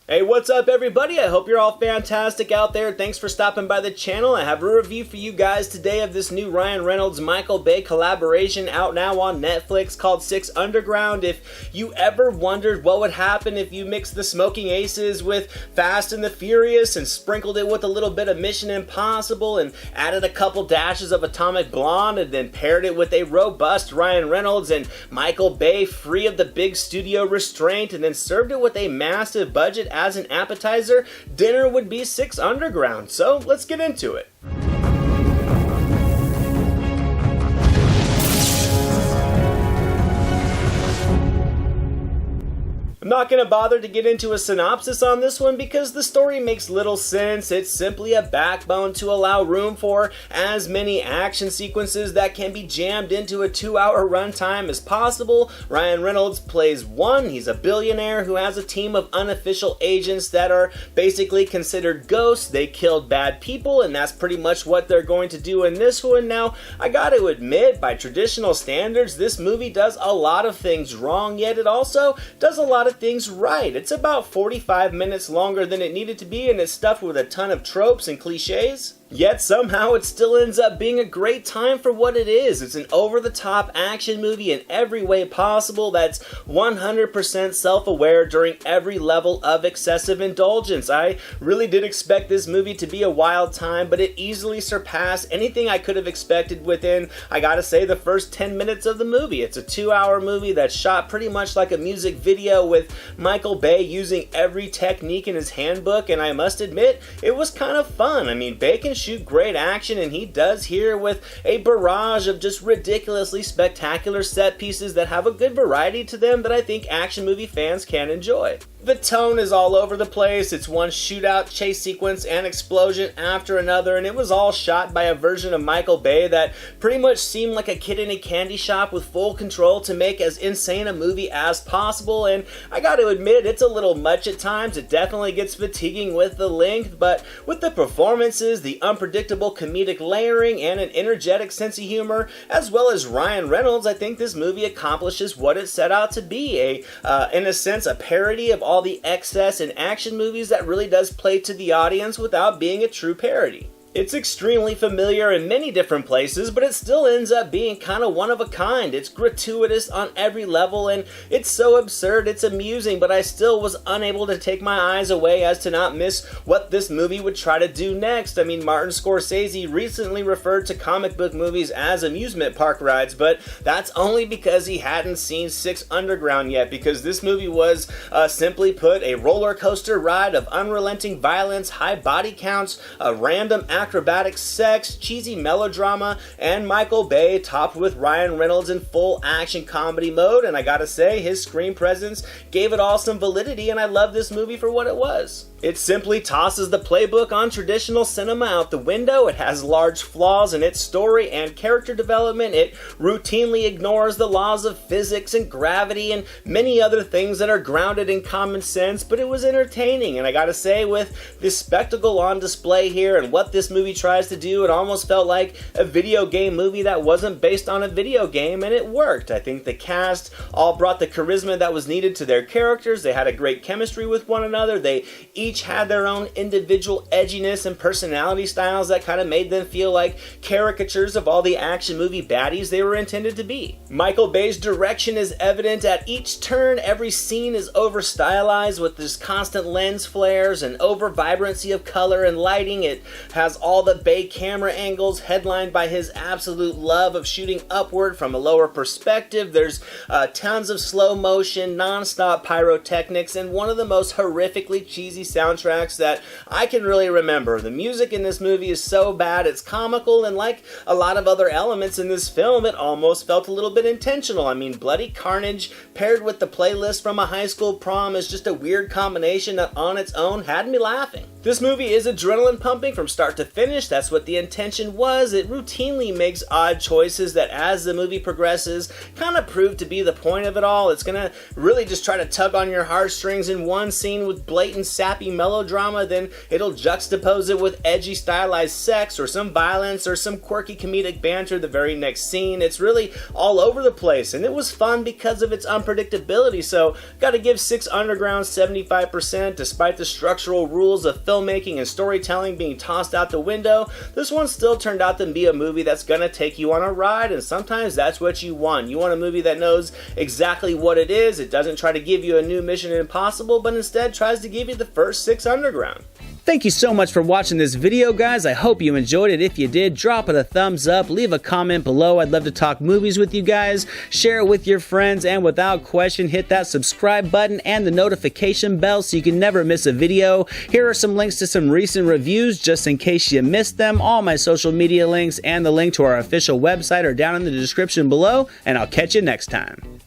Hey, what's up everybody? I hope you're all fantastic out there. Thanks for stopping by the channel. I have a review for you guys today of this new Ryan Reynolds Michael Bay collaboration out now on Netflix called Six Underground. If you ever wondered what would happen if you mixed the Smoking Aces with Fast and the Furious and sprinkled it with a little bit of Mission Impossible and added a couple dashes of Atomic Blonde and then paired it with a robust Ryan Reynolds and Michael Bay free of the big studio restraint and then served it with a massive budget as an appetizer, dinner would be Six Underground. So let's get into it. I'm not going to bother to get into a synopsis on this one because the story makes little sense. It's simply a backbone to allow room for as many action sequences that can be jammed into a 2-hour runtime as possible. Ryan Reynolds plays one. He's a billionaire who has a team of unofficial agents that are basically considered ghosts. They killed bad people, and that's pretty much what they're going to do in this one. Now, I got to admit, by traditional standards, this movie does a lot of things wrong, yet it also does a lot of things right. It's about 45 minutes longer than it needed to be, and it's stuffed with a ton of tropes and cliches. Yet somehow it still ends up being a great time for what it is. It's an over-the-top action movie in every way possible that's 100% self-aware during every level of excessive indulgence. I really did expect this movie to be a wild time, but it easily surpassed anything I could have expected within, I gotta say, the first 10 minutes of the movie. It's a 2-hour movie that's shot pretty much like a music video with Michael Bay using every technique in his handbook, and I must admit, it was kind of fun. I mean, Bay can shoot great action, and he does here with a barrage of just ridiculously spectacular set pieces that have a good variety to them that I think action movie fans can enjoy. The tone is all over the place. It's one shootout, chase sequence, and explosion after another, and it was all shot by a version of Michael Bay that pretty much seemed like a kid in a candy shop with full control to make as insane a movie as possible, and I gotta admit, it's a little much at times. It definitely gets fatiguing with the length, but with the performances, the unpredictable comedic layering, and an energetic sense of humor, as well as Ryan Reynolds, I think this movie accomplishes what it set out to be, in a sense, a parody of all the excess in action movies that really does play to the audience without being a true parody. It's extremely familiar in many different places, but it still ends up being kind of one of a kind. It's gratuitous on every level, and it's so absurd, it's amusing, but I still was unable to take my eyes away as to not miss what this movie would try to do next. I mean, Martin Scorsese recently referred to comic book movies as amusement park rides, but that's only because he hadn't seen Six Underground yet, because this movie was, simply put, a roller coaster ride of unrelenting violence, high body counts, random acrobatic sex, cheesy melodrama, and Michael Bay topped with Ryan Reynolds in full action comedy mode, and I gotta say, his screen presence gave it all some validity, and I love this movie for what it was. It simply tosses the playbook on traditional cinema out the window. It has large flaws in its story and character development. It routinely ignores the laws of physics and gravity and many other things that are grounded in common sense, but it was entertaining, and I gotta say, with the spectacle on display here and what this movie tries to do, it almost felt like a video game movie that wasn't based on a video game, and it worked. I think the cast all brought the charisma that was needed to their characters. They had a great chemistry with one another. They each had their own individual edginess and personality styles that kind of made them feel like caricatures of all the action movie baddies they were intended to be. Michael Bay's direction is evident at each turn. Every scene is over-stylized with this constant lens flares and over-vibrancy of color and lighting. It has all the Bay camera angles headlined by his absolute love of shooting upward from a lower perspective. There's tons of slow motion, non-stop pyrotechnics, and one of the most horrifically cheesy soundtracks that I can really remember. The music in this movie is so bad it's comical, and like a lot of other elements in this film, it almost felt a little bit intentional. I mean, bloody carnage paired with the playlist from a high school prom is just a weird combination that on its own had me laughing. This movie is adrenaline pumping from start to finish. That's what the intention was. It routinely makes odd choices that as the movie progresses kind of prove to be the point of it all. It's gonna really just try to tug on your heartstrings in one scene with blatant sappy melodrama, then it'll juxtapose it with edgy stylized sex or some violence or some quirky comedic banter the very next scene. It's really all over the place, and it was fun because of its unpredictability. So gotta give Six Underground 75%. Despite the structural rules of filmmaking and storytelling being tossed out the window, this one still turned out to be a movie that's gonna take you on a ride, and sometimes that's what you want. You want a movie that knows exactly what it is. It doesn't try to give you a new Mission Impossible, but instead tries to give you the first Six Underground. Thank you so much for watching this video, guys. I hope you enjoyed it. If you did, drop it a thumbs up, leave a comment below. I'd love to talk movies with you guys. Share it with your friends, and without question, hit that subscribe button and the notification bell so you can never miss a video. Here are some links to some recent reviews just in case you missed them. All my social media links and the link to our official website are down in the description below, and I'll catch you next time.